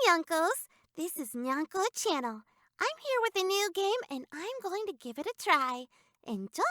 Nyankos. This is NyancoChannel. I'm here with a new game and I'm going to give it a try. Enjoy!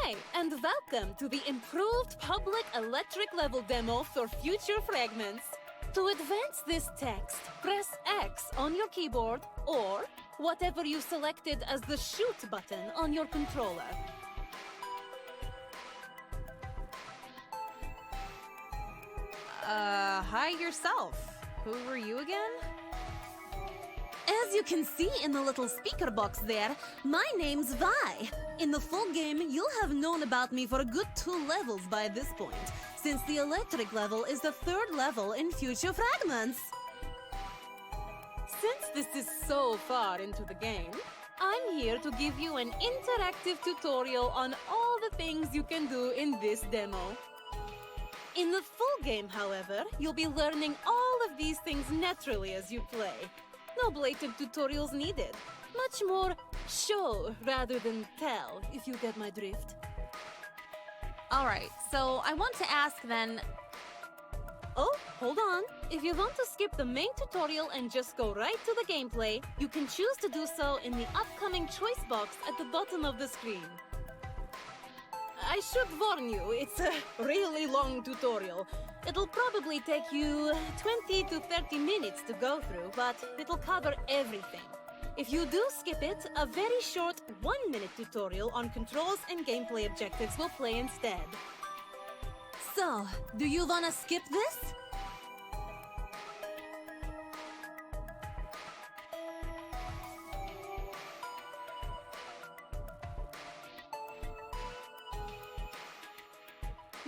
Hi, and welcome to the improved public electric level demo for future Fragments. To advance this text, press X on your keyboard or whatever you selected as the shoot button on your controller. Hi yourself. Who were you again? As you can see in the little speaker box there, my name's Vi. In the full game, you'll have known about me for a good 2 levels by this point, since the electric level is the 3rd level in future Fragments. Since this is so far into the game, I'm here to give you an interactive tutorial on all the things you can do in this demo. In the full game, however, you'll be learning all of these things naturally as you play. No blatant tutorials needed. Much more show rather than tell, if you get my drift. Alright, so I want to ask then... Oh, hold on. If you want to skip the main tutorial and just go right to the gameplay, you can choose to do so in the upcoming choice box at the bottom of the screen. I should warn you, it's a really long tutorial. It'll probably take you 20 to 30 minutes to go through, but it'll cover everything. If you do skip it, a very short 1-minute tutorial on controls and gameplay objectives will play instead. So, do you wanna skip this?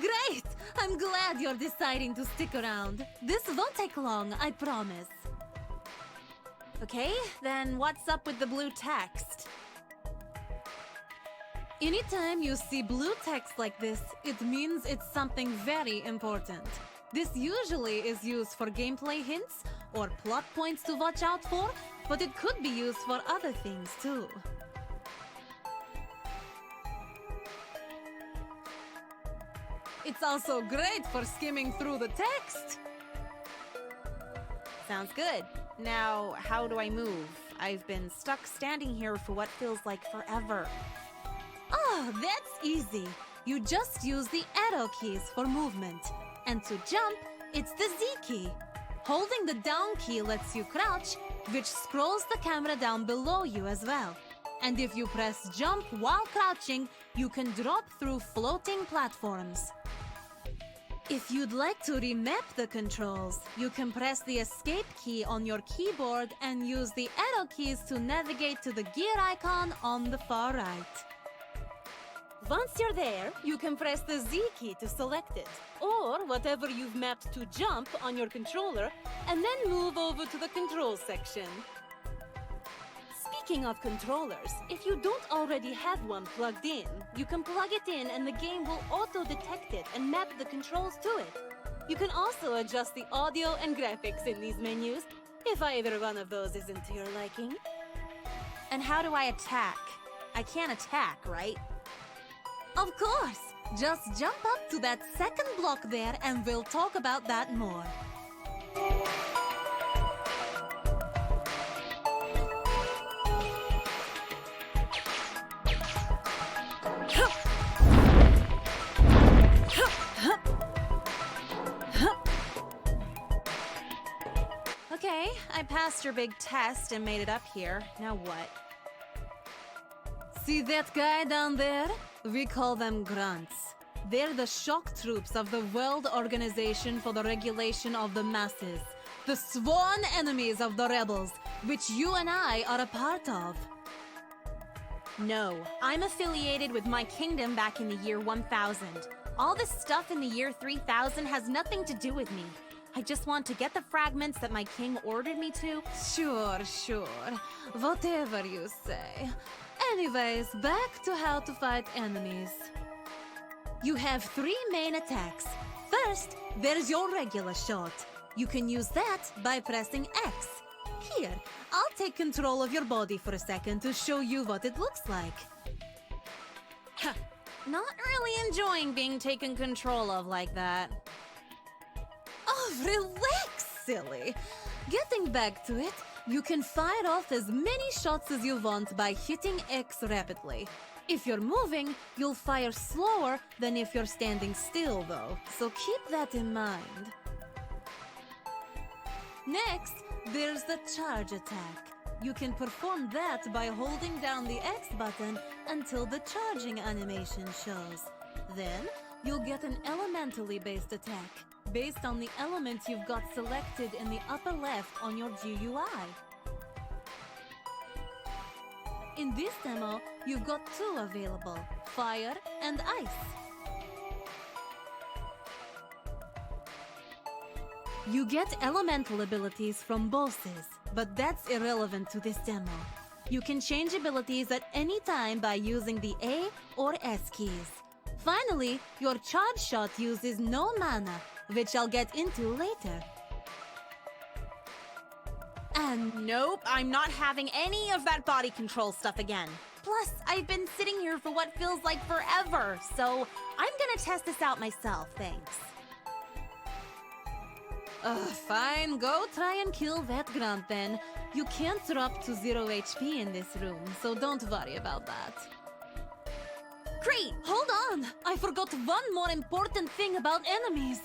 Great! I'm glad you're deciding to stick around. This won't take long, I promise. Okay, then what's up with the blue text? Anytime you see blue text like this, it means it's something very important. This usually is used for gameplay hints or plot points to watch out for, but it could be used for other things too. It's also great for skimming through the text. Sounds good. Now, how do I move? I've been stuck standing here for what feels like forever. Oh, that's easy. You just use the arrow keys for movement. And to jump, it's the Z key. Holding the down key lets you crouch, which scrolls the camera down below you as well. And if you press jump while crouching, you can drop through floating platforms. If you'd like to remap the controls, you can press the escape key on your keyboard and use the arrow keys to navigate to the gear icon on the far right. Once you're there, you can press the Z key to select it, or whatever you've mapped to jump on your controller, and then move over to the controls section. Speaking of controllers, if you don't already have one plugged in, you can plug it in and the game will auto-detect it and map the controls to it. You can also adjust the audio and graphics in these menus, if either one of those isn't to your liking. And how do I attack? I can't attack, right? Of course! Just jump up to that second block there and we'll talk about that more. Okay, I passed your big test and made it up here. Now what? See that guy down there? We call them grunts. They're the shock troops of the World Organization for the Regulation of the Masses. The sworn enemies of the rebels, which you and I are a part of. No, I'm affiliated with my kingdom back in the year 1000. All this stuff in the year 3000 has nothing to do with me. I just want to get the fragments that my king ordered me to. Sure. Whatever you say. Anyways, back to how to fight enemies. You have 3 main attacks. First, there's your regular shot. You can use that by pressing X. Here, I'll take control of your body for a second to show you what it looks like. Not really enjoying being taken control of like that. Oh, relax, silly. Getting back to it, you can fire off as many shots as you want by hitting X rapidly. If you're moving, you'll fire slower than if you're standing still, though, so keep that in mind. Next, there's the charge attack. You can perform that by holding down the X button until the charging animation shows. Then, you'll get an elementally based attack, based on the element you've got selected in the upper left on your GUI. In this demo, you've got two available, fire and ice. You get elemental abilities from bosses, but that's irrelevant to this demo. You can change abilities at any time by using the A or S keys. Finally, your charge shot uses no mana, which I'll get into later. And nope, I'm not having any of that body control stuff again. Plus, I've been sitting here for what feels like forever, so I'm gonna test this out myself, thanks. Fine, go try and kill that grunt then. You can't drop to 0 HP in this room, so don't worry about that. Great! Hold on! I forgot one more important thing about enemies.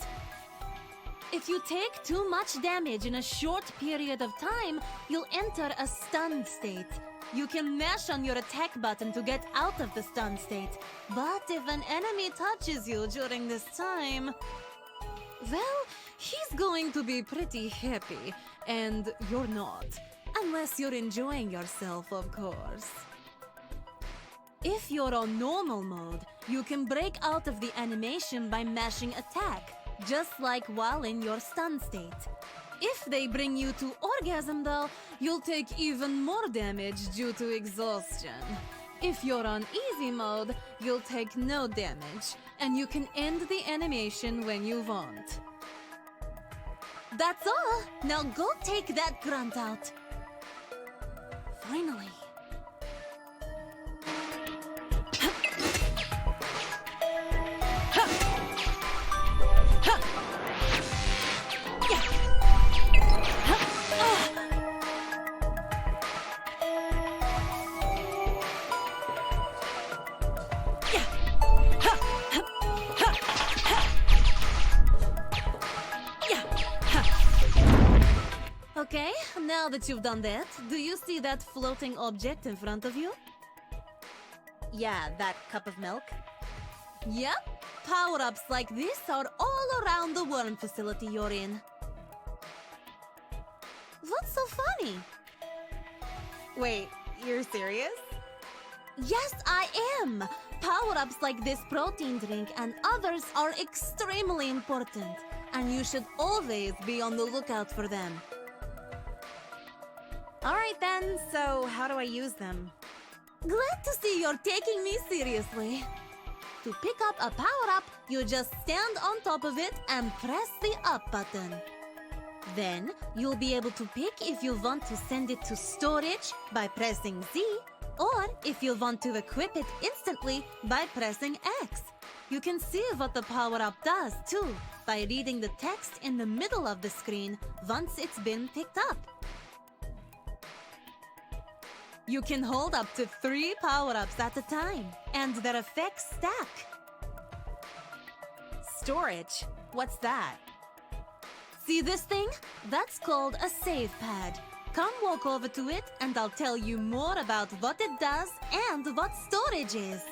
If you take too much damage in a short period of time, you'll enter a stunned state. You can mash on your attack button to get out of the stunned state. But if an enemy touches you during this time, well, he's going to be pretty happy, and you're not. Unless you're enjoying yourself, of course. If you're on normal mode, you can break out of the animation by mashing attack, just like while in your stun state. If they bring you to orgasm though, you'll take even more damage due to exhaustion. If you're on easy mode, you'll take no damage, and you can end the animation when you want. That's all! Now go take that grunt out. Finally. Okay, now that you've done that, do you see that floating object in front of you? Yeah, that cup of milk. Yep, power-ups like this are all around the worm facility you're in. What's so funny? Wait, you're serious? Yes, I am! Power-ups like this protein drink and others are extremely important, and you should always be on the lookout for them. Alright then, so how do I use them? Glad to see you're taking me seriously. To pick up a power-up, you just stand on top of it and press the up button. Then, you'll be able to pick if you want to send it to storage by pressing Z, or if you want to equip it instantly by pressing X. You can see what the power-up does, too, by reading the text in the middle of the screen once it's been picked up. You can hold up to 3 power-ups at a time, and their effects stack. Storage? What's that? See this thing? That's called a save pad. Come walk over to it, and I'll tell you more about what it does and what storage is.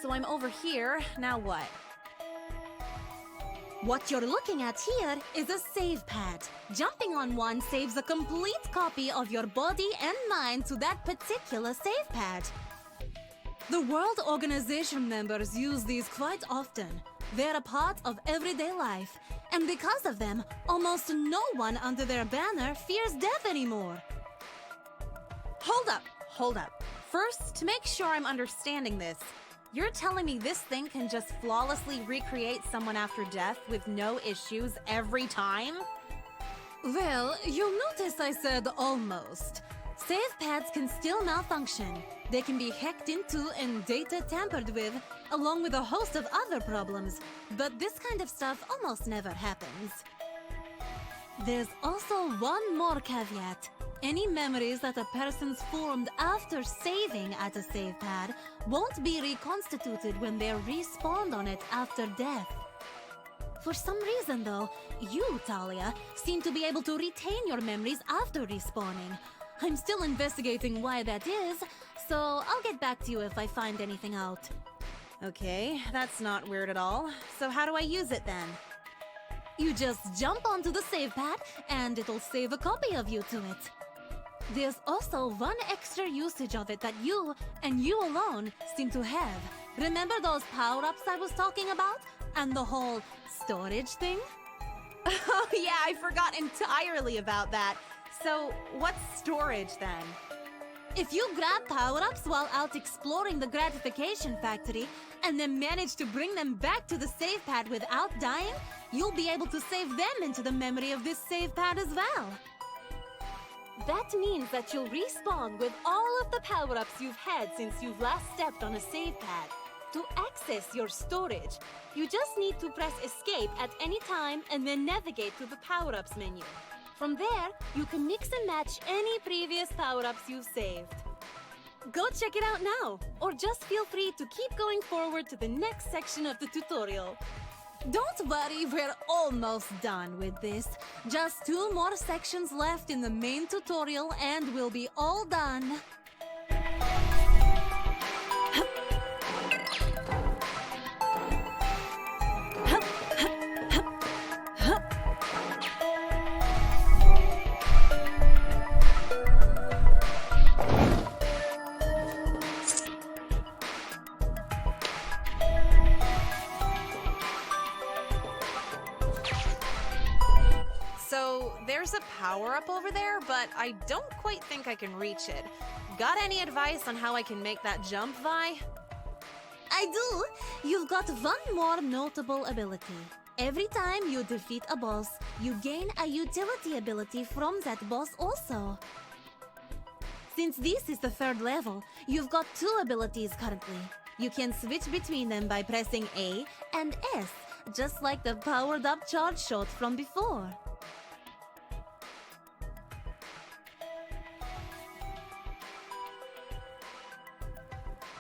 So I'm over here, now what? What you're looking at here is a save pad. Jumping on one saves a complete copy of your body and mind to that particular save pad. The World Organization members use these quite often. They're a part of everyday life, and because of them, almost no one under their banner fears death anymore. Hold up. First, to make sure I'm understanding this, You're telling me this thing can just flawlessly recreate someone after death with no issues every time? Well, you'll notice I said almost. Save pads can still malfunction. They can be hacked into and data tampered with, along with a host of other problems. But this kind of stuff almost never happens. There's also one more caveat. Any memories that a person's formed after saving at a save pad won't be reconstituted when they're respawned on it after death. For some reason, though, you, Talia, seem to be able to retain your memories after respawning. I'm still investigating why that is, so I'll get back to you if I find anything out. Okay, that's not weird at all. So how do I use it then? You just jump onto the save pad, and it'll save a copy of you to it. There's also one extra usage of it that you, and you alone, seem to have. Remember those power-ups I was talking about? And the whole storage thing? Oh yeah, I forgot entirely about that. So, what's storage then? If you grab power-ups while out exploring the gratification factory, and then manage to bring them back to the save pad without dying, you'll be able to save them into the memory of this save pad as well. That means that you'll respawn with all of the power-ups you've had since you've last stepped on a save pad. To access your storage, you just need to press escape at any time and then navigate to the power-ups menu. From there, you can mix and match any previous power-ups you've saved. Go check it out now, or just feel free to keep going forward to the next section of the tutorial. Don't worry, we're almost done with this. Just 2 more sections left in the main tutorial and we'll be all done. So, there's a power-up over there, but I don't quite think I can reach it. Got any advice on how I can make that jump, Vi? I do! You've got one more notable ability. Every time you defeat a boss, you gain a utility ability from that boss also. Since this is the 3rd level, you've got 2 abilities currently. You can switch between them by pressing A and S, just like the powered-up charge shot from before.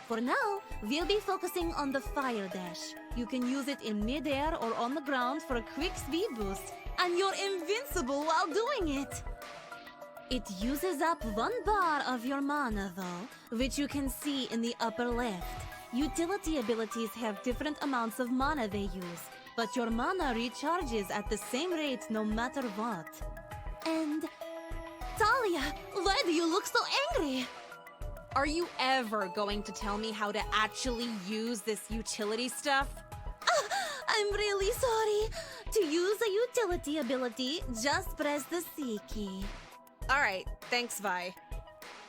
For now, we'll be focusing on the fire dash. You can use it in mid-air or on the ground for a quick speed boost, and you're invincible while doing it! It uses up 1 bar of your mana though, which you can see in the upper left. Utility abilities have different amounts of mana they use, but your mana recharges at the same rate no matter what. And... Talia, why do you look so angry? Are you ever going to tell me how to actually use this utility stuff? I'm really sorry. To use a utility ability, just press the C key. Alright, thanks, Vi.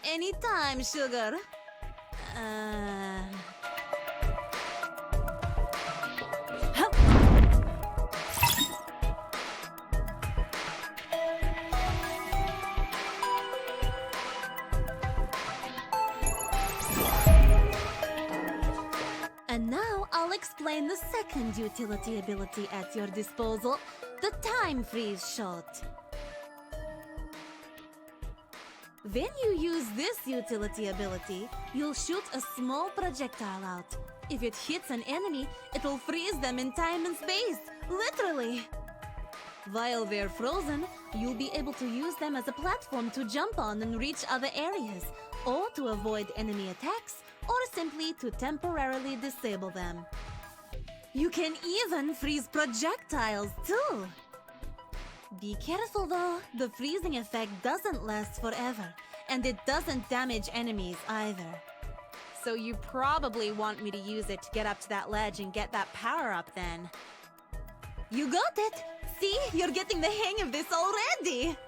Anytime, sugar. And now I'll explain the second utility ability at your disposal, the time freeze shot. When you use this utility ability, you'll shoot a small projectile out. If it hits an enemy, it'll freeze them in time and space, literally. While they're frozen, you'll be able to use them as a platform to jump on and reach other areas, or to avoid enemy attacks, or simply to temporarily disable them. You can even freeze projectiles too! Be careful though, the freezing effect doesn't last forever, and it doesn't damage enemies either. So you probably want me to use it to get up to that ledge and get that power-up then. You got it! See, you're getting the hang of this already!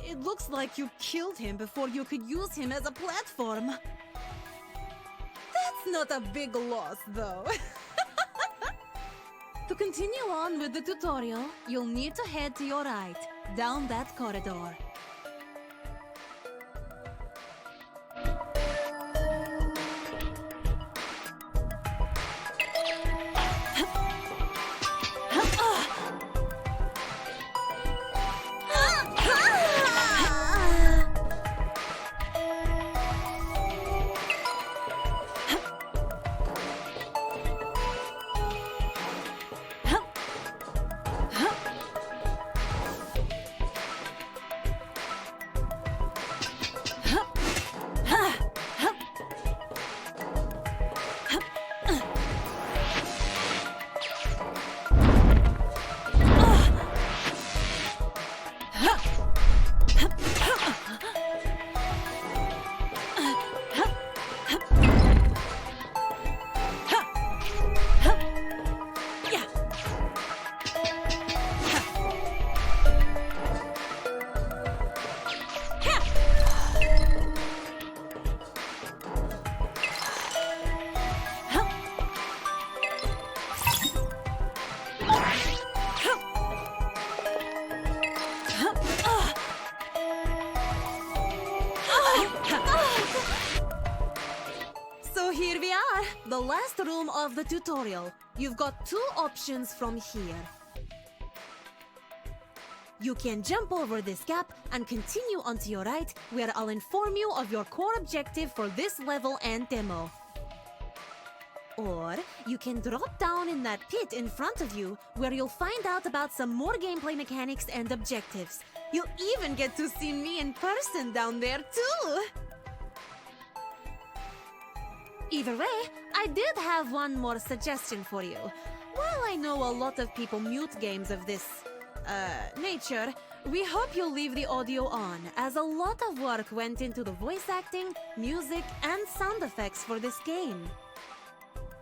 It looks like you killed him before you could use him as a platform. That's not a big loss, though. To continue on with the tutorial, you'll need to head to your right, down that corridor. So here we are, the last room of the tutorial. You've got two options from here. You can jump over this gap and continue onto your right, where I'll inform you of your core objective for this level and demo. Or you can drop down in that pit in front of you, where you'll find out about some more gameplay mechanics and objectives. You'll even get to see me in person down there too! Either way, I did have one more suggestion for you. While I know a lot of people mute games of this, nature, we hope you'll leave the audio on, as a lot of work went into the voice acting, music, and sound effects for this game.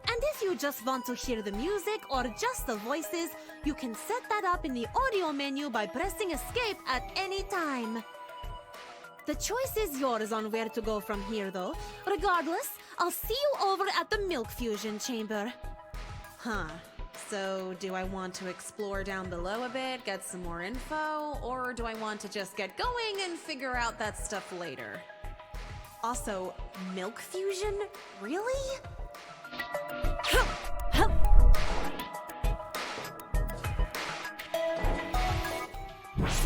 And if you just want to hear the music or just the voices, you can set that up in the audio menu by pressing escape at any time. The choice is yours on where to go from here, though. Regardless, I'll see you over at the milk fusion chamber. Huh. So, do I want to explore down below a bit, get some more info, or do I want to just get going and figure out that stuff later? Also, milk fusion? Really?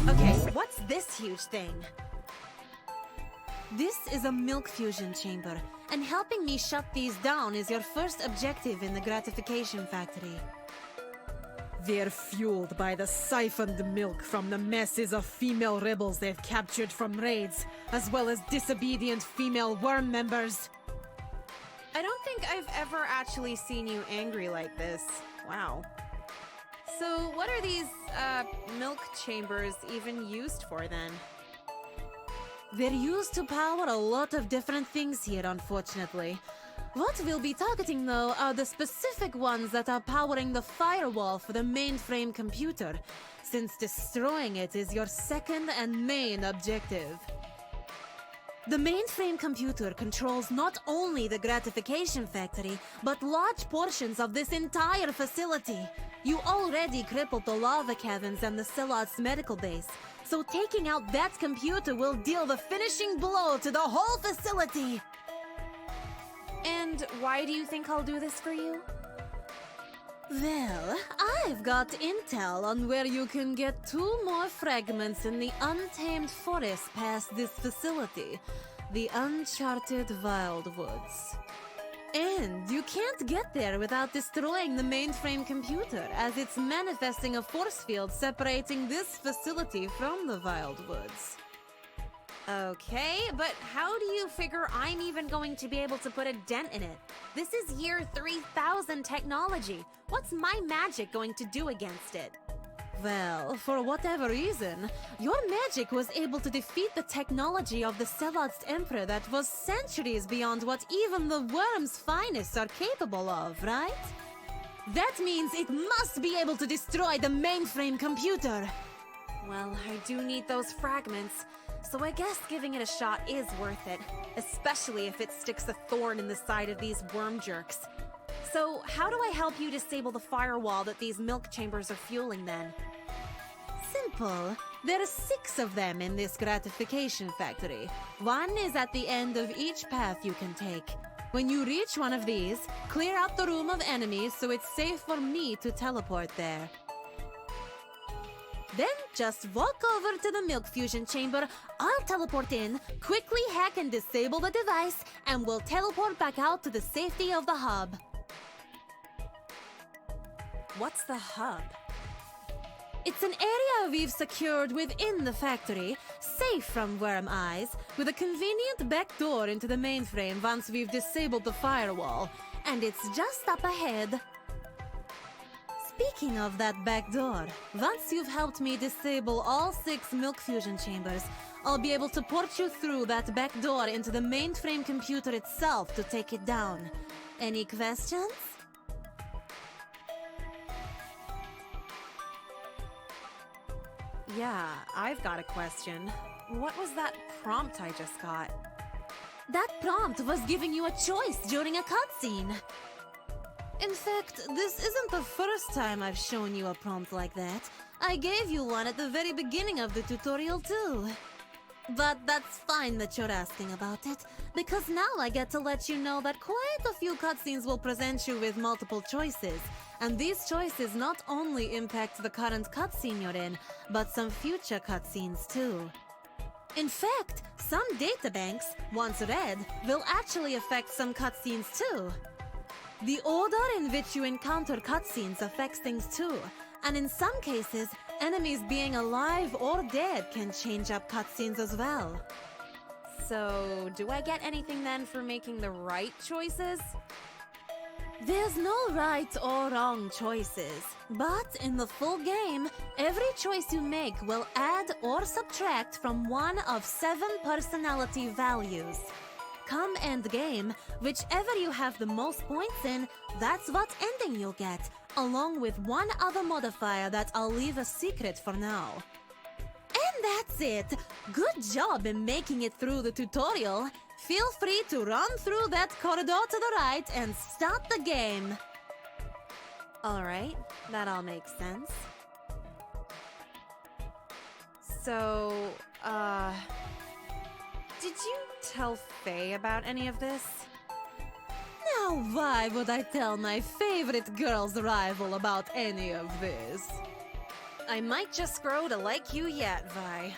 Okay, what's this huge thing? This is a milk fusion chamber, and helping me shut these down is your first objective in the gratification factory. They're fueled by the siphoned milk from the masses of female rebels they've captured from raids, as well as disobedient female worm members. I don't think I've ever actually seen you angry like this. Wow. So what are these, milk chambers even used for then? They're used to power a lot of different things here, unfortunately. What we'll be targeting, though, are the specific ones that are powering the firewall for the mainframe computer, since destroying it is your second and main objective. The mainframe computer controls not only the gratification factory, but large portions of this entire facility. You already crippled the lava caverns and the Celad's medical base, so taking out that computer will deal the finishing blow to the whole facility! And why do you think I'll do this for you? Well, I've got intel on where you can get 2 more fragments in the untamed forest past this facility, the uncharted Wildwoods. And you can't get there without destroying the mainframe computer, as it's manifesting a force field separating this facility from the Wildwoods. Okay, but how do you figure I'm even going to be able to put a dent in it? This is year 3000 technology. What's my magic going to do against it? Well, for whatever reason, your magic was able to defeat the technology of the Celad's Emperor that was centuries beyond what even the worm's finest are capable of, right? That means it must be able to destroy the mainframe computer. Well, I do need those fragments. so I guess giving it a shot is worth it, especially if it sticks a thorn in the side of these worm jerks. So, how do I help you disable the firewall that these milk chambers are fueling then? Simple. There are 6 of them in this gratification factory. One is at the end of each path you can take. When you reach one of these, clear out the room of enemies so it's safe for me to teleport there. Then just walk over to the milk fusion chamber, I'll teleport in, quickly hack and disable the device, and we'll teleport back out to the safety of the hub. What's the hub? It's an area we've secured within the factory, safe from worm eyes, with a convenient back door into the mainframe once we've disabled the firewall, and it's just up ahead. Speaking of that back door, once you've helped me disable all 6 milk fusion chambers, I'll be able to port you through that back door into the mainframe computer itself to take it down. Any questions? Yeah, I've got a question. What was that prompt I just got? That prompt was giving you a choice during a cutscene. In fact, this isn't the first time I've shown you a prompt like that. I gave you one at the very beginning of the tutorial too. But that's fine that you're asking about it, because now I get to let you know that quite a few cutscenes will present you with multiple choices, and these choices not only impact the current cutscene you're in, but some future cutscenes too. In fact, some databanks, once read, will actually affect some cutscenes too. The order in which you encounter cutscenes affects things too, and in some cases, enemies being alive or dead can change up cutscenes as well. So, do I get anything then for making the right choices? There's no right or wrong choices, but in the full game, every choice you make will add or subtract from one of 7 personality values. Come end game, whichever you have the most points in, that's what ending you'll get, along with one other modifier that I'll leave a secret for now. And that's it! Good job in making it through the tutorial. Feel free to run through that corridor to the right and start the game. Alright, that all makes sense. So, did you tell Faye about any of this? Now why would I tell my favorite girl's rival about any of this? I might just grow to like you yet, Vi.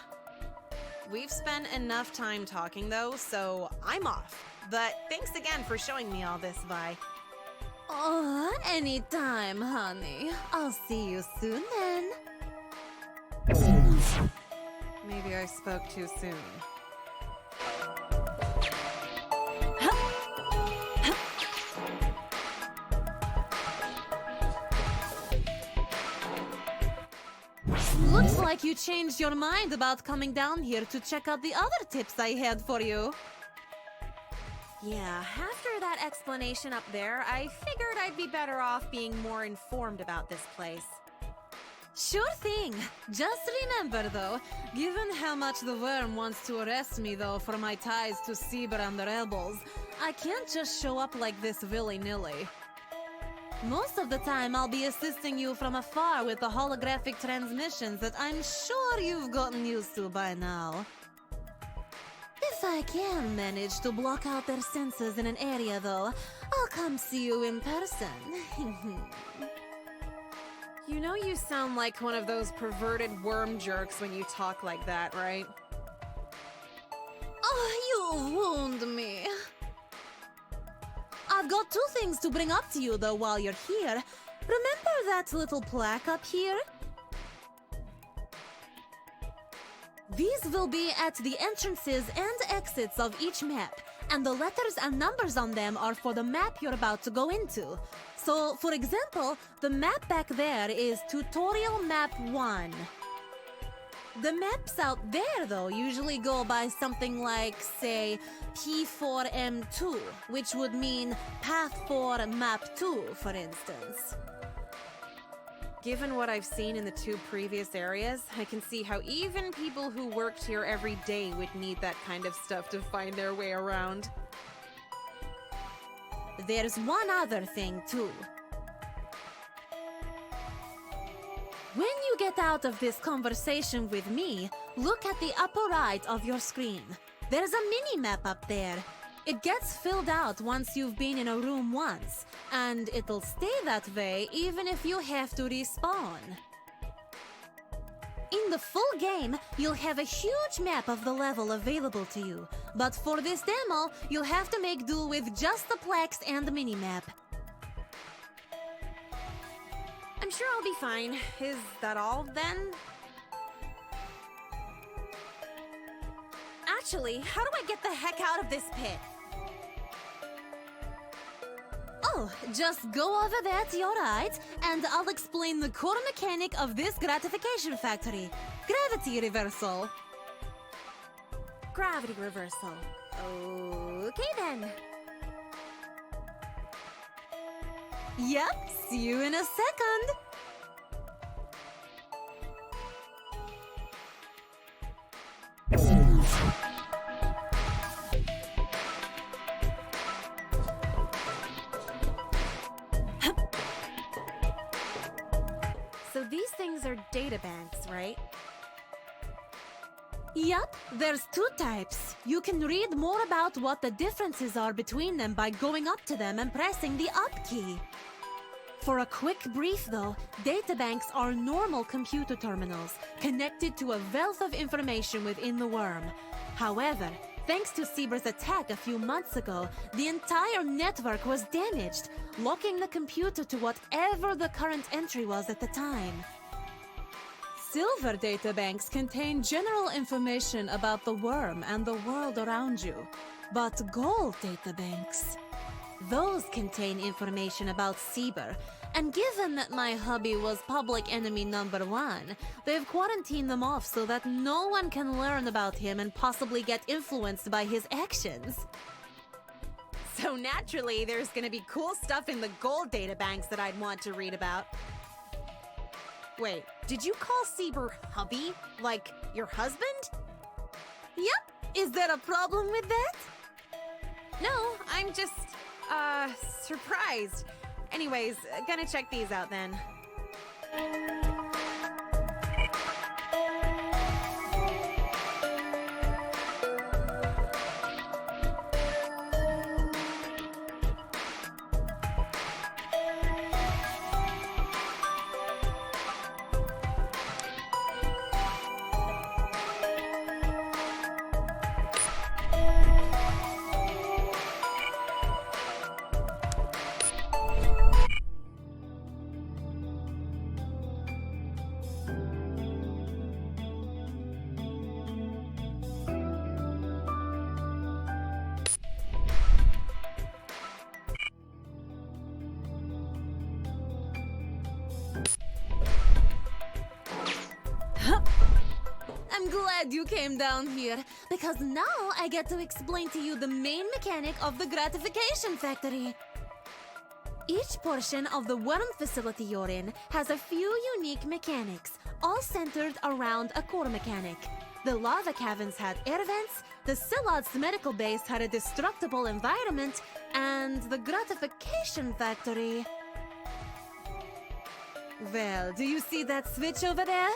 We've spent enough time talking though, so I'm off. But thanks again for showing me all this, Vi. Oh, anytime, honey. I'll see you soon then. Maybe I spoke too soon. Looks like you changed your mind about coming down here to check out the other tips I had for you. Yeah, after that explanation up there, I figured I'd be better off being more informed about this place. Sure thing. Just remember though, given how much the worm wants to arrest me though for my ties to Seeber and the rebels, I can't just show up like this willy-nilly. Most of the time I'll be assisting you from afar with the holographic transmissions that I'm sure you've gotten used to by now. If I can manage to block out their senses in an area though, I'll come see you in person. You know you sound like one of those perverted worm jerks when you talk like that, right? Oh, you wound me. I've got 2 things to bring up to you though while you're here. Remember that little plaque up here? These will be at the entrances and exits of each map, and the letters and numbers on them are for the map you're about to go into. So, for example, the map back there is Tutorial Map 1. The maps out there, though, usually go by something like, say, P4M2, which would mean Path 4 Map 2, for instance. Given what I've seen in the 2 previous areas, I can see how even people who worked here every day would need that kind of stuff to find their way around. There's one other thing, too. When you get out of this conversation with me, look at the upper right of your screen. There's a mini-map up there. It gets filled out once you've been in a room once, and it'll stay that way even if you have to respawn. In the full game, you'll have a huge map of the level available to you, but for this demo, you'll have to make do with just the plaques and the mini-map. I'm sure I'll be fine. Is that all, then? Actually, how do I get the heck out of this pit? Oh, just go over there to your right, and I'll explain the core mechanic of this gratification factory. Gravity reversal. Gravity reversal. Okay then. Yep, see you in a second. So these things are databanks, right? Yep, there's 2 types. You can read more about what the differences are between them by going up to them and pressing the up key. For a quick brief though, databanks are normal computer terminals connected to a wealth of information within the worm. However, thanks to Cyber's attack a few months ago, the entire network was damaged, locking the computer to whatever the current entry was at the time. Silver databanks contain general information about the worm and the world around you, but gold databanks, those contain information about Cyber, and given that my hubby was public enemy number 1, they've quarantined them off so that no one can learn about him and possibly get influenced by his actions. So naturally, there's gonna be cool stuff in the gold databanks that I'd want to read about. Wait, did you call Cyber hubby? Like, your husband? Yep, is there a problem with that? No, I'm just, surprised. Anyways, gonna check these out then. I'm glad you came down here, because now I get to explain to you the main mechanic of the gratification factory. Each portion of the worm facility you're in has a few unique mechanics, all centered around a core mechanic. The lava caverns had air vents, the Silad's medical base had a destructible environment, and the gratification factory... Well, do you see that switch over there?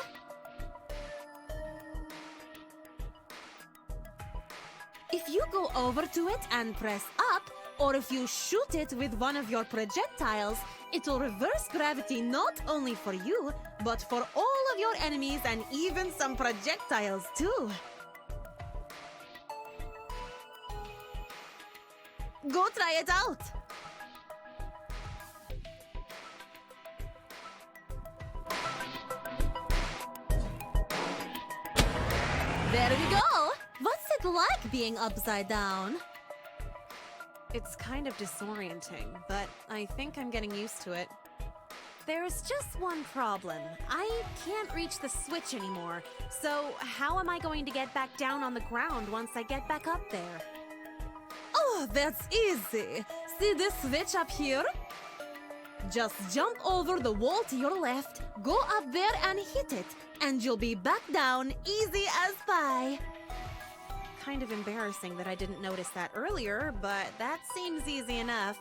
If you go over to it and press up, or if you shoot it with one of your projectiles, it'll reverse gravity not only for you, but for all of your enemies and even some projectiles too. Go try it out! There we go! What's it like being upside down? It's kind of disorienting, but I think I'm getting used to it. There's just one problem. I can't reach the switch anymore, so how am I going to get back down on the ground once I get back up there? Oh, that's easy. See this switch up here? Just jump over the wall to your left, go up there and hit it, and you'll be back down easy as pie. Kind of embarrassing that I didn't notice that earlier, but that seems easy enough.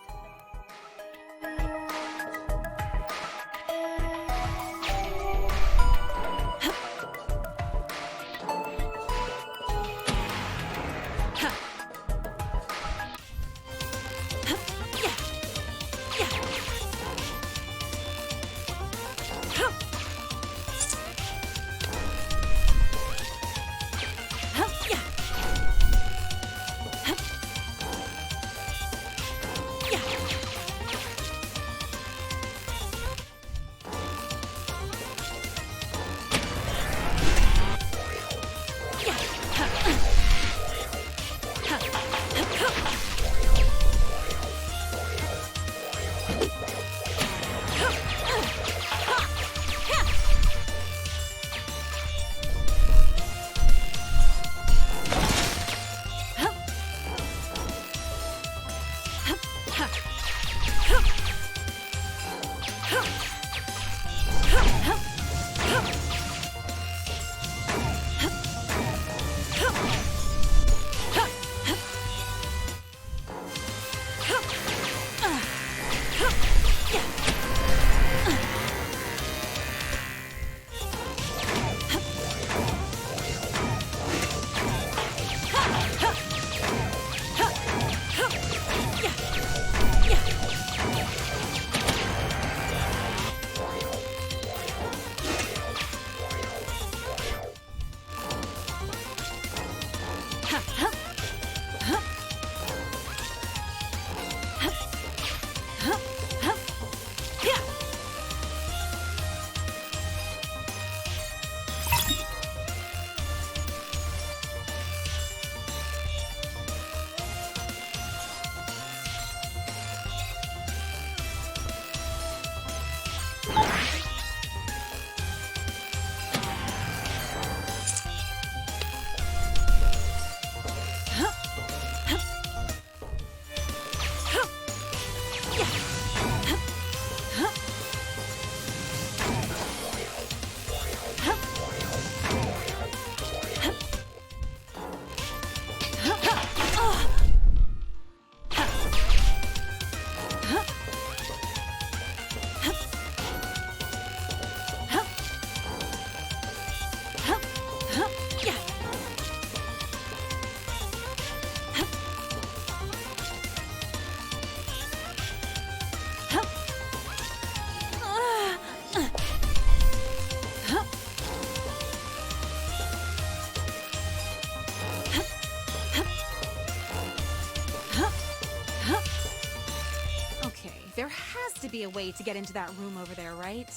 There has to be a way to get into that room over there, right?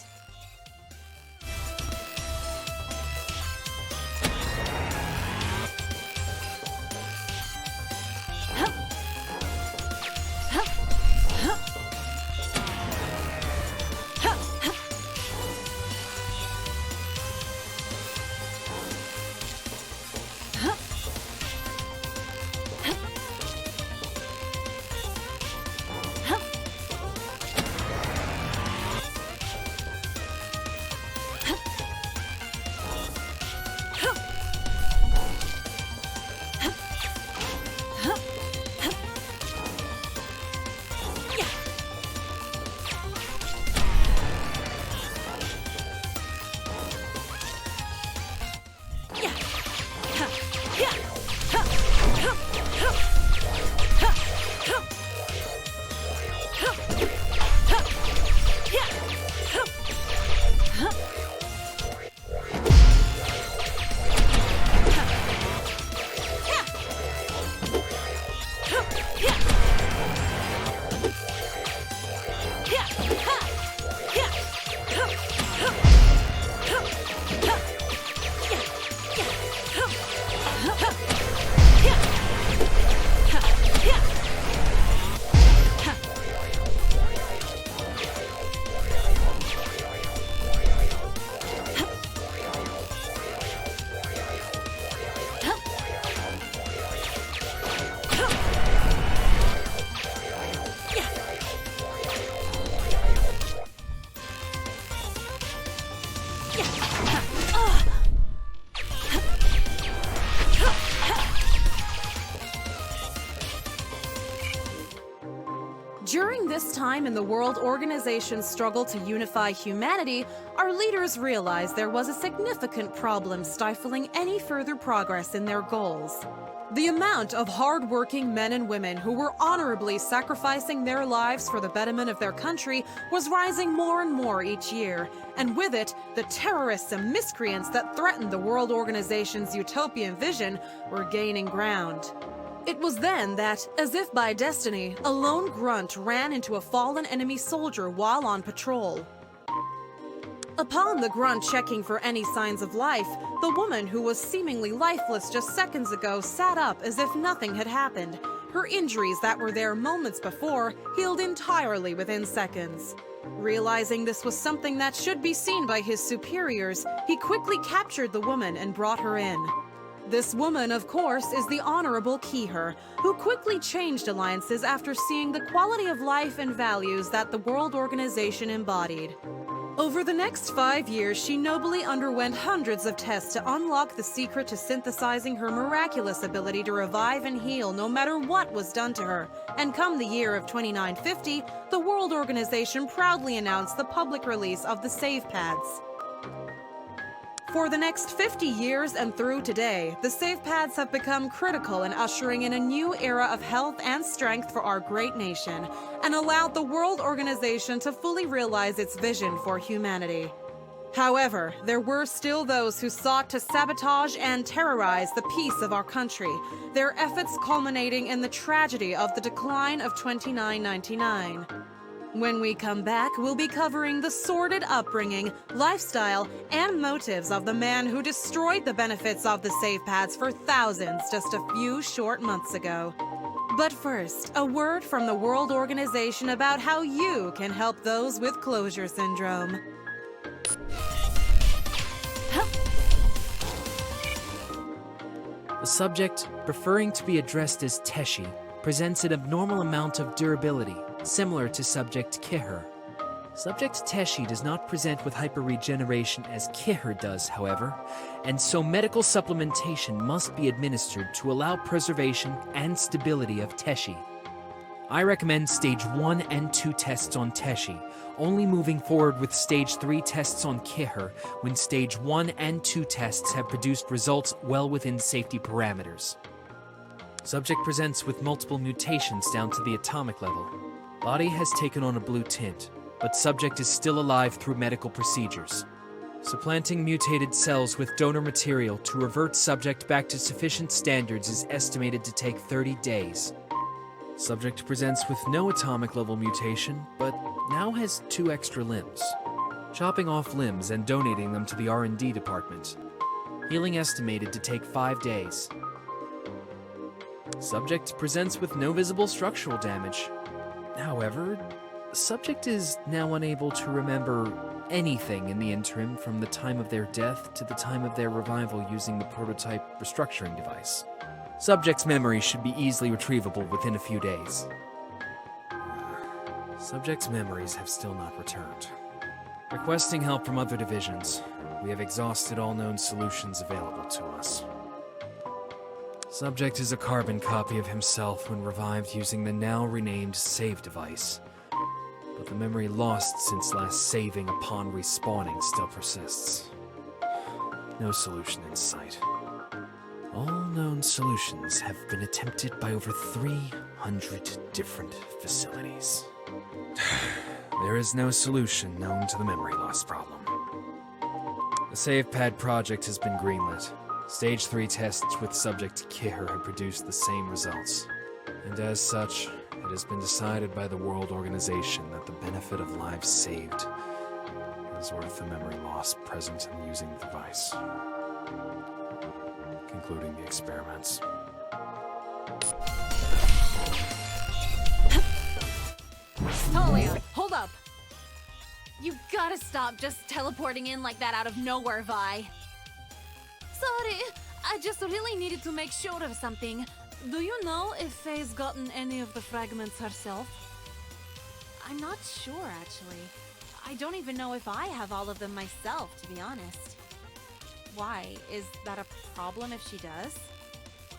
During this time in the World Organization's struggle to unify humanity, our leaders realized there was a significant problem stifling any further progress in their goals. The amount of hard-working men and women who were honorably sacrificing their lives for the betterment of their country was rising more and more each year, and with it, the terrorists and miscreants that threatened the World Organization's utopian vision were gaining ground. It was then that, as if by destiny, a lone grunt ran into a fallen enemy soldier while on patrol. Upon the grunt checking for any signs of life, the woman who was seemingly lifeless just seconds ago sat up as if nothing had happened. Her injuries that were there moments before healed entirely within seconds. Realizing this was something that should be seen by his superiors, he quickly captured the woman and brought her in. This woman, of course, is the Honorable Keher, who quickly changed alliances after seeing the quality of life and values that the World Organization embodied. Over the next 5 years, she nobly underwent hundreds of tests to unlock the secret to synthesizing her miraculous ability to revive and heal no matter what was done to her. And come the year of 2950, the World Organization proudly announced the public release of the Save Pads. For the next 50 years and through today, the Save Pads have become critical in ushering in a new era of health and strength for our great nation, and allowed the World Organization to fully realize its vision for humanity. However, there were still those who sought to sabotage and terrorize the peace of our country, their efforts culminating in the tragedy of the decline of 2999. When we come back, we'll be covering the sordid upbringing, lifestyle, and motives of the man who destroyed the benefits of the Save Pads for thousands just a few short months ago. But first, a word from the World Organization about how you can help those with closure syndrome. The subject, preferring to be addressed as Teshi, presents an abnormal amount of durability, similar to subject Keher. Subject Teshi does not present with hyperregeneration as Keher does, however, and so medical supplementation must be administered to allow preservation and stability of Teshi. I recommend stage 1 and 2 tests on Teshi, only moving forward with stage 3 tests on Keher when stage 1 and 2 tests have produced results well within safety parameters. Subject presents with multiple mutations down to the atomic level. Body has taken on a blue tint, but subject is still alive through medical procedures. Supplanting mutated cells with donor material to revert subject back to sufficient standards is estimated to take 30 days. Subject presents with no atomic level mutation, but now has 2 extra limbs. Chopping off limbs and donating them to the R&D department. Healing estimated to take 5 days. Subject presents with no visible structural damage. However, subject is now unable to remember anything in the interim from the time of their death to the time of their revival using the prototype restructuring device. Subject's memory should be easily retrievable within a few days. Subject's memories have still not returned. Requesting help from other divisions. We have exhausted all known solutions available to us. Subject is a carbon copy of himself when revived using the now renamed save device. But the memory lost since last saving upon respawning still persists. No solution in sight. All known solutions have been attempted by over 300 different facilities. There is no solution known to the memory loss problem. The SavePad project has been greenlit. Stage 3 tests with subject Keher have produced the same results. And as such, it has been decided by the World Organization that the benefit of lives saved is worth the memory loss present in using the device. Concluding the experiments. Talia, hold up! You gotta stop just teleporting in like that out of nowhere, Vi. Sorry, I just really needed to make sure of something. Do you know if Faye's gotten any of the fragments herself? I'm not sure, actually. I don't even know if I have all of them myself, to be honest. Why? Is that a problem if she does?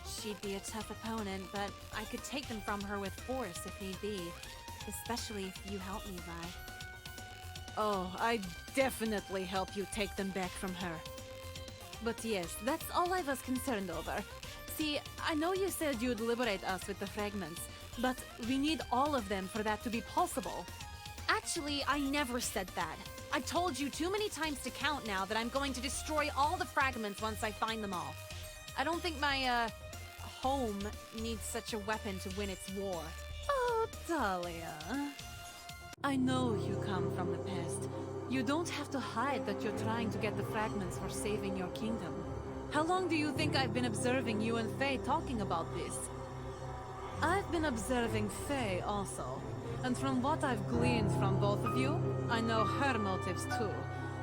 She'd be a tough opponent, but I could take them from her with force if need be. Especially if you help me, Vi. Oh, I'd definitely help you take them back from her. But yes, that's all I was concerned over. See, I know you said you'd liberate us with the fragments, but we need all of them for that to be possible. Actually, I never said that. I told you too many times to count now that I'm going to destroy all the fragments once I find them all. I don't think my, home needs such a weapon to win its war. Oh, Talia. I know you come from the past. You don't have to hide that you're trying to get the fragments for saving your kingdom. How long do you think I've been observing you and Faye talking about this? I've been observing Faye also. And from what I've gleaned from both of you, I know her motives too.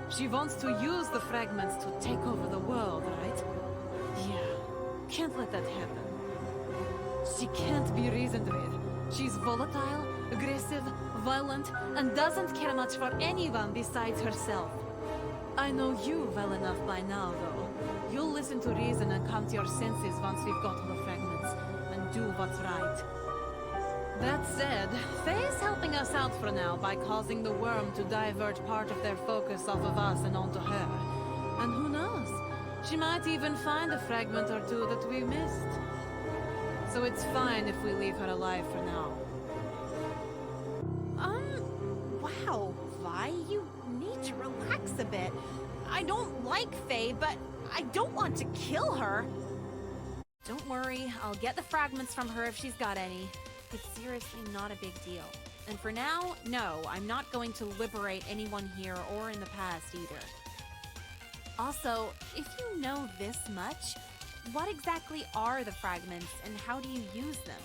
She wants to use the fragments to take over the world, right? Yeah, can't let that happen. She can't be reasoned with. She's volatile, aggressive, violent, and doesn't care much for anyone besides herself. I know you well enough by now, though. You'll listen to reason and come to your senses once we've got all the fragments, and do what's right. That said, Faye's helping us out for now by causing the worm to divert part of their focus off of us and onto her. And who knows? She might even find a fragment or two that we missed. So it's fine if we leave her alive for now. Wow, Vi, you need to relax a bit. I don't like Faye, but I don't want to kill her. Don't worry, I'll get the fragments from her if she's got any. It's seriously not a big deal. And for now, no, I'm not going to liberate anyone here or in the past either. Also, if you know this much, what exactly are the fragments and how do you use them?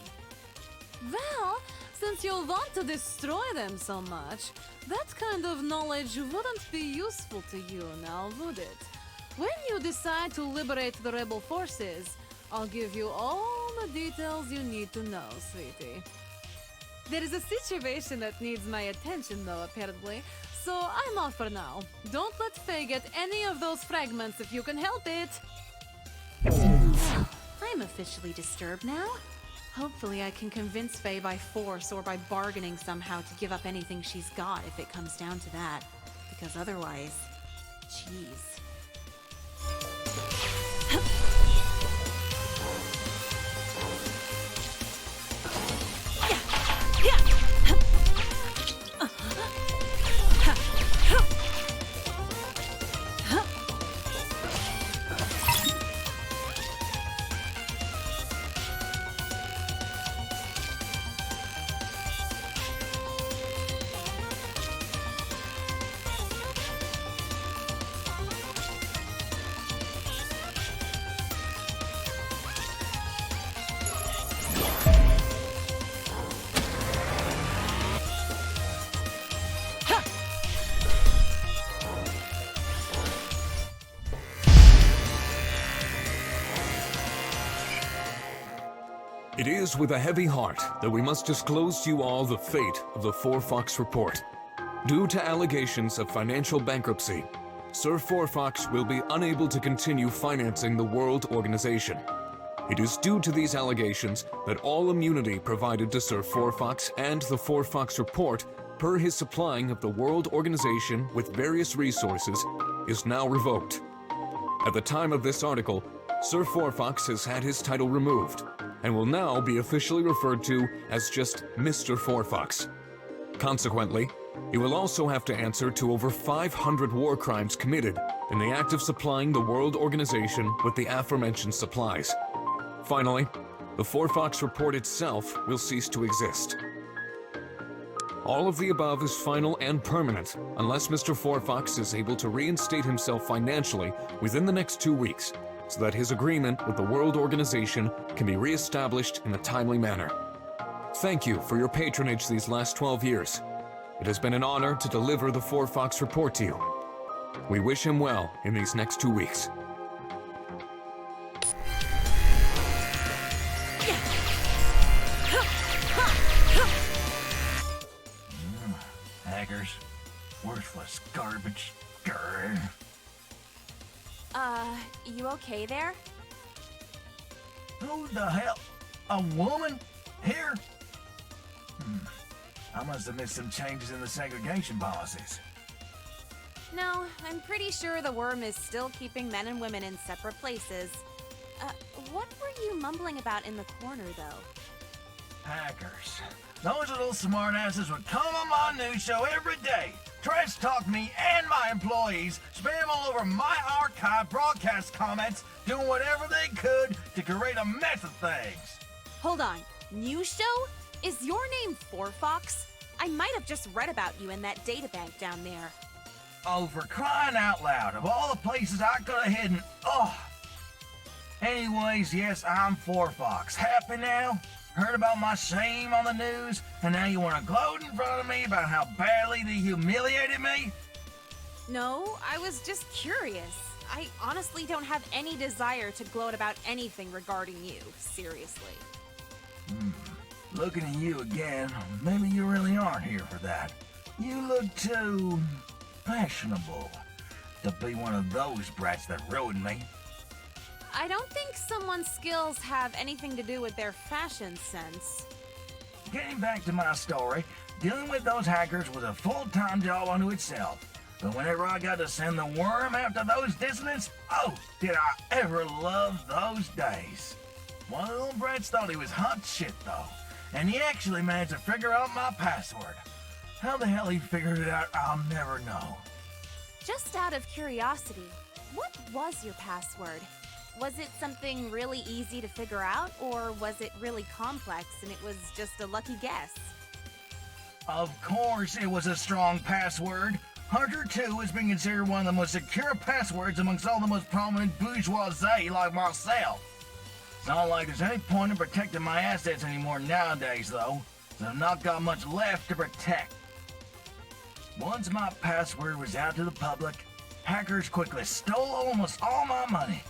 Well, since you want to destroy them so much, that kind of knowledge wouldn't be useful to you now, would it? When you decide to liberate the rebel forces, I'll give you all the details you need to know, sweetie. There is a situation that needs my attention, though, apparently, so I'm off for now. Don't let Faye get any of those fragments if you can help it. I'm officially disturbed now. Hopefully I can convince Faye by force or by bargaining somehow to give up anything she's got if it comes down to that. Because otherwise, jeez. It is with a heavy heart that we must disclose to you all the fate of the ''ω''' report. Due to allegations of financial bankruptcy, Sir ''ω'' will be unable to continue financing the World Organization. It is due to these allegations that all immunity provided to Sir ''ω'' and the ''ω'' report, per his supplying of the World Organization with various resources, is now revoked. At the time of this article, Sir ''ω'' has had his title removed, and will now be officially referred to as just Mr. ''ω''. Consequently, he will also have to answer to over 500 war crimes committed in the act of supplying the World Organization with the aforementioned supplies. Finally, the ''ω'' report itself will cease to exist. All of the above is final and permanent unless Mr. ''ω'' is able to reinstate himself financially within the next 2 weeks, so that his agreement with the World Organization can be re-established in a timely manner. Thank you for your patronage these last 12 years. It has been an honor to deliver the ''ω'' report to you. We wish him well in these next 2 weeks. Hackers. Worthless garbage. Grr. You okay there? Who the hell? A woman? Here? I must have missed some changes in the segregation policies. No, I'm pretty sure the worm is still keeping men and women in separate places. What were you mumbling about in the corner, though? Hackers. Those little smartasses would come on my news show every day, trash talk me and my employees, spam all over my archive broadcast comments, doing whatever they could to create a mess of things. Hold on. News show? Is your name Fox? I might have just read about you in that databank down there. Oh, for crying out loud, of all the places I could have hidden, Anyways, yes, I'm Fox. Happy now? Heard about my shame on the news, and now you want to gloat in front of me about how badly they humiliated me? No, I was just curious. I honestly don't have any desire to gloat about anything regarding you, seriously. Looking at you again, maybe you really aren't here for that. You look too fashionable to be one of those brats that ruined me. I don't think someone's skills have anything to do with their fashion sense. Getting back to my story, dealing with those hackers was a full-time job unto itself. But whenever I got to send the worm after those dissidents, did I ever love those days. One of the little brats thought he was hot shit, though, and he actually managed to figure out my password. How the hell he figured it out, I'll never know. Just out of curiosity, what was your password? Was it something really easy to figure out, or was it really complex and it was just a lucky guess? Of course it was a strong password. Hunter 2 has been considered one of the most secure passwords amongst all the most prominent bourgeoisie like myself. It's not like there's any point in protecting my assets anymore nowadays, though, so I've not got much left to protect. Once my password was out to the public, hackers quickly stole almost all my money.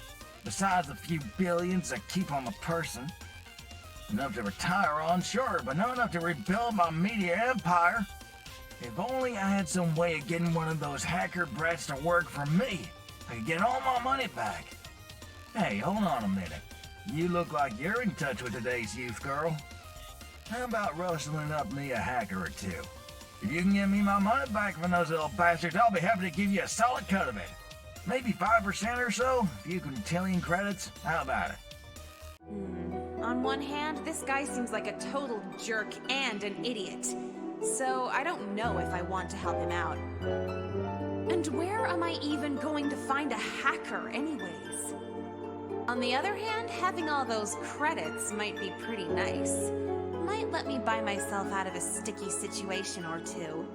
Besides the few billions I keep on the person. Enough to retire on, sure, but not enough to rebuild my media empire. If only I had some way of getting one of those hacker brats to work for me, I could get all my money back. Hey, hold on a minute. You look like you're in touch with today's youth, girl. How about rustling up me a hacker or two? If you can give me my money back from those little bastards, I'll be happy to give you a solid cut of it. Maybe 5% or so, a few quintillion credits. How about it? On one hand, this guy seems like a total jerk and an idiot. So I don't know if I want to help him out. And where am I even going to find a hacker anyways? On the other hand, having all those credits might be pretty nice. Might let me buy myself out of a sticky situation or two.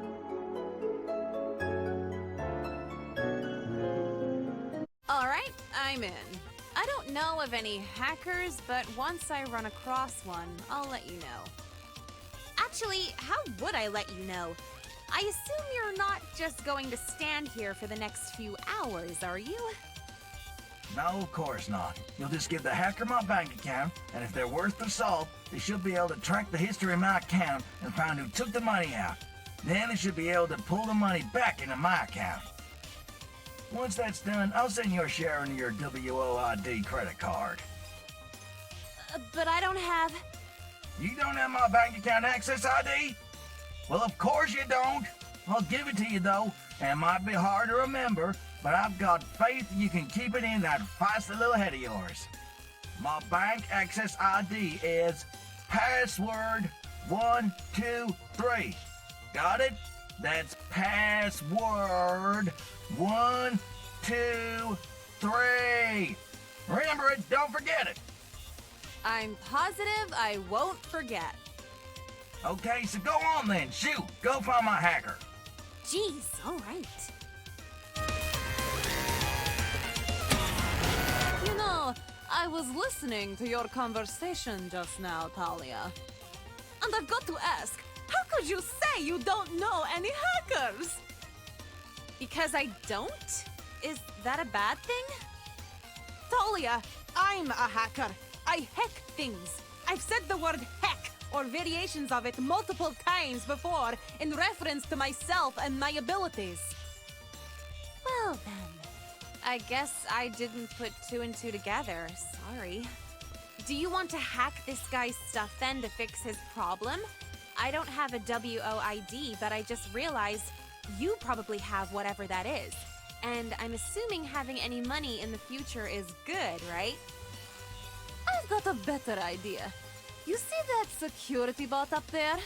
Alright, I'm in. I don't know of any hackers, but once I run across one, I'll let you know. Actually, how would I let you know? I assume you're not just going to stand here for the next few hours, are you? No, of course not. You'll just give the hacker my bank account, and if they're worth the salt, they should be able to track the history of my account and find who took the money out. Then they should be able to pull the money back into my account. Once that's done, I'll send you a share into your WOID credit card. But I don't have... You don't have my bank account access ID? Well, of course you don't. I'll give it to you, though, and it might be hard to remember, but I've got faith you can keep it in that feisty little head of yours. My bank access ID is password 123. Got it? That's password 123. Remember it, don't forget it. I'm positive I won't forget. Okay, so go on then. Shoot, go find my hacker. Jeez, alright. You know, I was listening to your conversation just now, Talia. And I've got to ask, how could you say you don't know any hackers? Because I don't? Is that a bad thing? Talia, I'm a hacker. I hack things. I've said the word hack or variations of it multiple times before in reference to myself and my abilities. Well then, I guess I didn't put two and two together. Sorry. Do you want to hack this guy's stuff then to fix his problem? I don't have a WOID, but I just realized you probably have whatever that is. And I'm assuming having any money in the future is good, right? I've got a better idea. You see that security bot up there?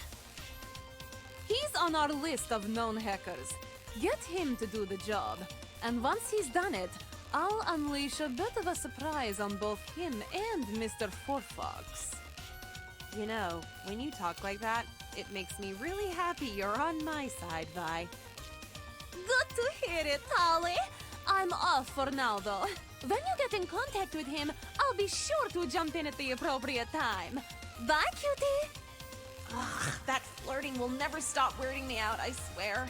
He's on our list of known hackers. Get him to do the job. And once he's done it, I'll unleash a bit of a surprise on both him and Mr. Four-Fox. You know, when you talk like that, it makes me really happy you're on my side, Vi. Good to hear it, Holly. I'm off for now, though. When you get in contact with him, I'll be sure to jump in at the appropriate time. Bye, cutie! Ugh, that flirting will never stop weirding me out, I swear.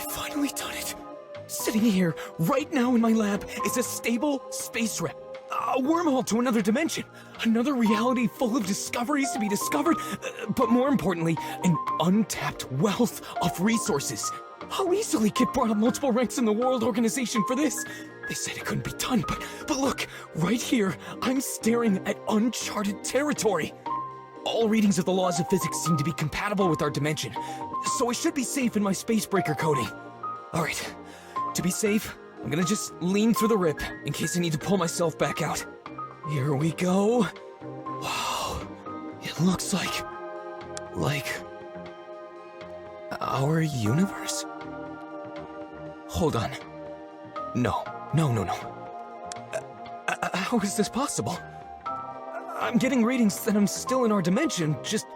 Finally done it! Sitting here, right now in my lab, is a stable space wreck. A wormhole to another dimension. Another reality full of discoveries to be discovered, but more importantly, an untapped wealth of resources. How easily Kit brought up multiple ranks in the World Organization for this? They said it couldn't be done, but look, right here, I'm staring at uncharted territory. All readings of the laws of physics seem to be compatible with our dimension, so I should be safe in my spacebreaker coding. Alright, to be safe, I'm gonna just lean through the rip in case I need to pull myself back out. Here we go. Wow, it looks like our universe? Hold on. No. How is this possible? I'm getting readings that I'm still in our dimension, just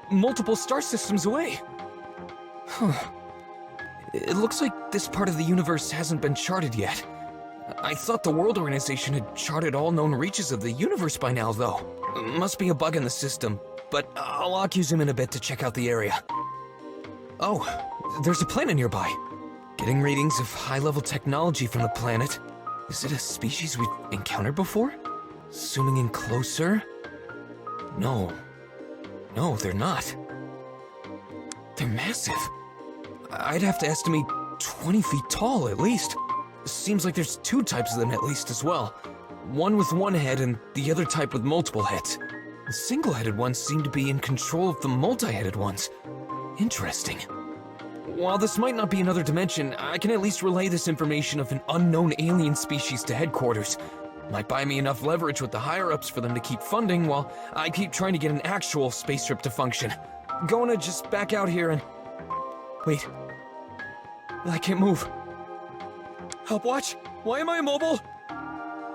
multiple star systems away. Huh. It looks like this part of the universe hasn't been charted yet. I thought the World Organization had charted all known reaches of the universe by now, though. Must be a bug in the system, but I'll lock you zoom in a bit to check out the area. Oh, there's a planet nearby. Getting readings of high-level technology from the planet. Is it a species we've encountered before? Zooming in closer? No, they're not. They're massive. I'd have to estimate 20 feet tall, at least. Seems like there's two types of them at least as well. One with one head and the other type with multiple heads. The single-headed ones seem to be in control of the multi-headed ones. Interesting. While this might not be another dimension, I can at least relay this information of an unknown alien species to headquarters. Might buy me enough leverage with the higher-ups for them to keep funding while I keep trying to get an actual space trip to function. Gonna just back out here and... Wait. I can't move. Help watch? Why am I immobile?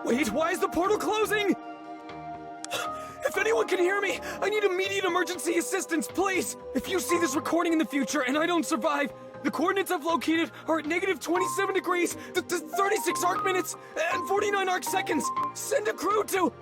Wait, why is the portal closing? If anyone can hear me, I need immediate emergency assistance, please! If you see this recording in the future and I don't survive, the coordinates I've located are at negative 27 degrees, 36 arc minutes, and 49 arc seconds! Send a crew to...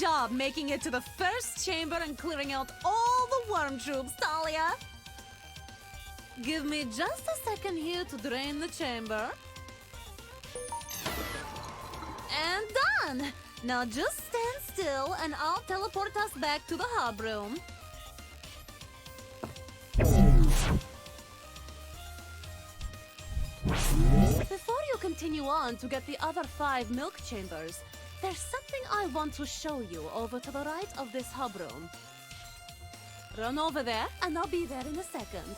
job making it to the first chamber and clearing out all the worm troops, Talia. Give me just a second here to drain the chamber. And done! Now just stand still and I'll teleport us back to the hub room. Before you continue on to get the other 5 milk chambers, there's something I want to show you over to the right of this hub room. Run over there and I'll be there in a second.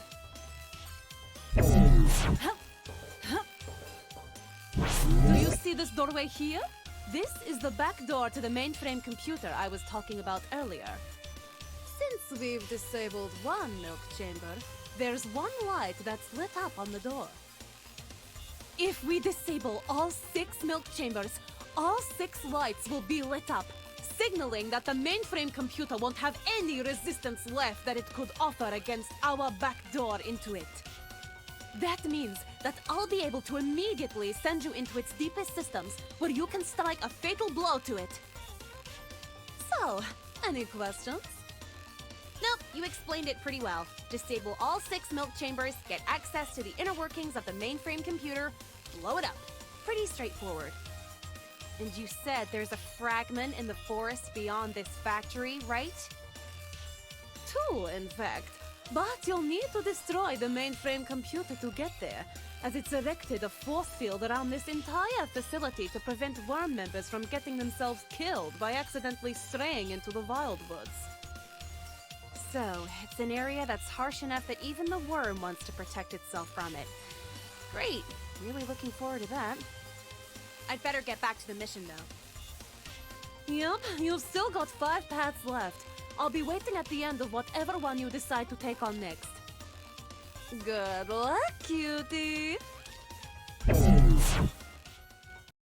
Do you see this doorway here? This is the back door to the mainframe computer I was talking about earlier. Since we've disabled one milk chamber, there's one light that's lit up on the door. If we disable all 6 milk chambers, all 6 lights will be lit up, signaling that the mainframe computer won't have any resistance left that it could offer against our back door into it. That means that I'll be able to immediately send you into its deepest systems, where you can strike a fatal blow to it. So, any questions? Nope, you explained it pretty well. Disable all 6 milk chambers, get access to the inner workings of the mainframe computer, blow it up. Pretty straightforward. And you said there's a fragment in the forest beyond this factory, right? 2, in fact. But you'll need to destroy the mainframe computer to get there, as it's erected a force field around this entire facility to prevent worm members from getting themselves killed by accidentally straying into the wildwoods. So, it's an area that's harsh enough that even the worm wants to protect itself from it. Great! Really looking forward to that. I'd better get back to the mission, though. Yep, you've still got 5 paths left. I'll be waiting at the end of whatever one you decide to take on next. Good luck, cutie!